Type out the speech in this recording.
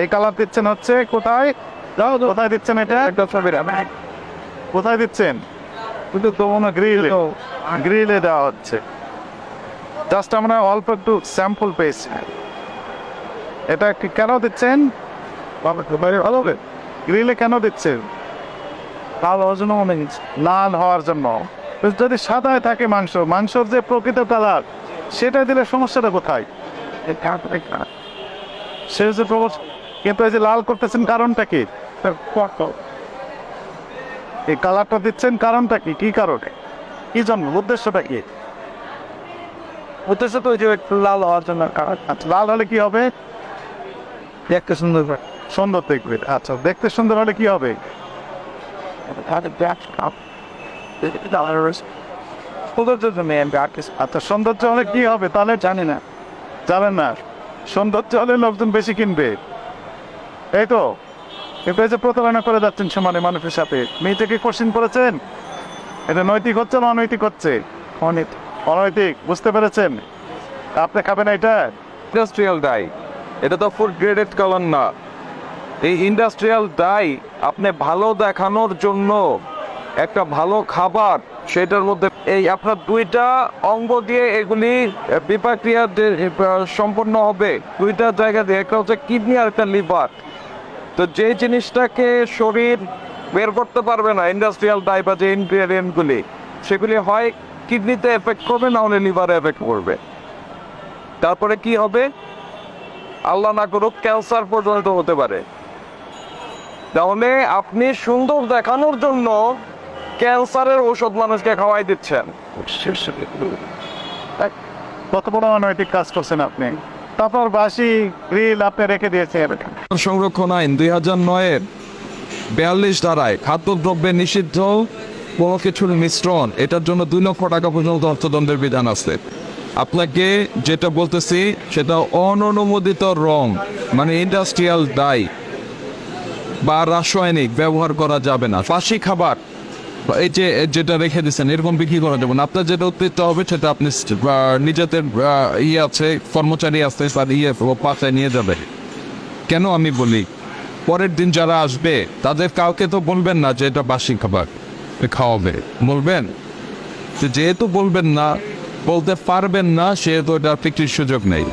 এই কালার দিচ্ছেন হচ্ছে কোথায়? কোথায় দিচ্ছেন এটা? কোথায় দিচ্ছেন? কিন্তু তো মনে গ্রিলে, গ্রিলে দেওয়া হচ্ছে। জাস্ট আমরা অল্প একটু স্যাম্পল পেয়েছি। এটা কেন দিচ্ছেন? গ্রিলে কেন দিচ্ছেন? লাল হওয়ার জন্য মনে হচ্ছে। লাল হওয়ার জন্য। যদি সাদায় থাকে মাংস, মাংসর যে প্রকৃত কালার সেটা দিলে সমস্যাটা কোথায়? সে যে কিন্তু এই যে লাল করতেছেন কারণটা কি? এই কালারটা দিচ্ছেন কারণটা কি? কি কারণে? কি জন্য? উদ্দেশ্যটা কি? উদ্দেশ্য তো ওই যে একটু লাল হওয়ার জন্য। আচ্ছা, লাল হলে কি হবে? দেখতে সুন্দর, সুন্দর দেখবে। আচ্ছা, দেখতে সুন্দর হলে কি হবে? আচ্ছা, সৌন্দর্য হলে কি হবে তাহলে? জানি না, জানেন না। সৌন্দর্য হলে লোকজন বেশি কিনবে, এই তো। কিন্তু এই যে প্রতারণা করে যাচ্ছেন সমানে মানুষের সাথে, মেয়েটাকে কোশ্চিন করেছেন, এটা নৈতিক হচ্ছে না অনৈতিক হচ্ছে? অনৈতিক, বুঝতে পেরেছেন? আপনি খাবেন এটা? ইন্ডাস্ট্রিয়াল ডাই, এটা তো ফুড গ্রেডেড কালার না। এই ইন্ডাস্ট্রিয়াল ডাই আপনি ভালো দেখানোর জন্য একটা ভালো খাবার, সেটার মধ্যে এই আপনার দুইটা অঙ্গ দিয়ে এগুলি বিপাক্রিয়া সম্পন্ন হবে দুইটা জায়গা দিয়ে, একটা হচ্ছে কিডনি আর একটা লিভার। তো যে জিনিসটাকে শরীর বের করতে পারবে না ইন্ডাস্ট্রিয়াল ডাই বা যে ইনগ্রেডিয়েন্টগুলি, সেগুলি হয় কিডনিতে এফেক্ট করবে, না হলে লিভারে এফেক্ট করবে। তারপরে কি হবে? আল্লাহ না করুক ক্যান্সার পর্যন্ত হতে পারে। তাহলে আপনি সুন্দর দেখানোর জন্য ক্যান্সারের ঔষধ মানুষকে খাওয়াই দিচ্ছেন। কত বড় অনৈতিক কাজ করছেন আপনি। তারপর বাসি গ্রিল আপনি রেখে দিয়েছেন। সংরক্ষণ আইন 2009-এর 42 ধারায় খাদ্যদ্রব্যে নিষিদ্ধ কোনো কিছুর মিশ্রণ, এটার জন্য 2 লক্ষ টাকা পর্যন্ত অর্থদণ্ডের বিধান আছে। আপনাকে যেটা বলতেছি সেটা অননুমোদিত রং, মানে ইন্ডাস্ট্রিয়াল ডাই বা রাসায়নিক ব্যবহার করা যাবে না। বাসি খাবার এই যে যেটা রেখে দিচ্ছেন এরকম বিক্রি করা যাবে না। আপনার যেটা উদ্বৃত্ত হবে সেটা আপনি নিজেদের আছে, কর্মচারী আছে, তার পাশে নিয়ে যাবে। কেন আমি বলি, পরের দিন যারা আসবে তাদের কাউকে তো বলবেন না যে এটা বাসি খাবার খাওয়াবে, বলবেন? যেহেতু বলবেন না, বলতে পারবেন না, সেহেতু এটা বিক্রির সুযোগ নেই।